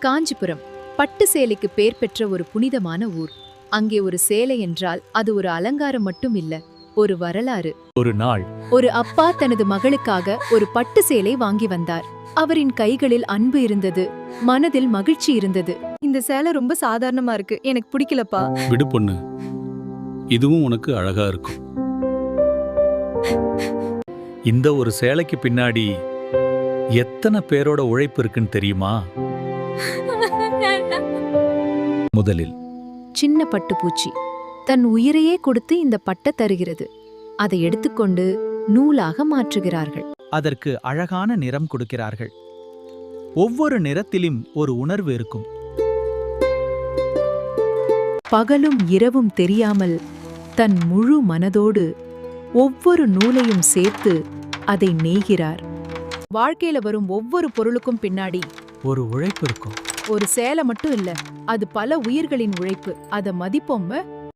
காஞ்சிபுரம் பட்டு சேலைக்கு பேர் பெற்ற ஒரு புனிதமான ஊர். அங்கே ஒரு சேலை என்றால் அது ஒரு அலங்காரம் மட்டும் இல்ல, ஒரு வரலாறு. ஒரு நாள் ஒரு அப்பா தனது மகளுக்காக ஒரு பட்டு சேலை வாங்கி வந்தார். அவரின் கைகளில் அன்பு இருந்தது, மனதில் மகிழ்ச்சி இருந்தது. இந்த சேலை ரொம்ப சாதாரணமா இருக்கு, எனக்கு பிடிக்கலப்பா. விடு பொண்ணு, இதுவும் உனக்கு அழகா இருக்கும். இந்த ஒரு சேலைக்கு பின்னாடி எத்தனை பேரோட உழைப்பு இருக்குன்னு தெரியுமா? முதலில் சின்ன பட்டுப்பூச்சி தன் உயிரையே கொடுத்து இந்த பட்டை தருகிறது. அதை எடுத்துக்கொண்டு நூலாக மாற்றுகிறார்கள். அதற்கு அழகான நிறம் கொடுக்கிறார்கள். ஒவ்வொரு நிறத்திலும் ஒரு உணர்வு இருக்கும். பகலும் இரவும் தெரியாமல் தன் முழு மனதோடு ஒவ்வொரு நூலையும் சேர்த்து அதை நெய்கிறார். வாழ்க்கையில வரும் ஒவ்வொரு பொருளுக்கும் பின்னாடி ஒரு உழைப்பு இருக்கும். ஒரு சேலை மட்டும் இல்ல, அது பல உயிர்களின் உழைப்பு. அத மதிப்போம்.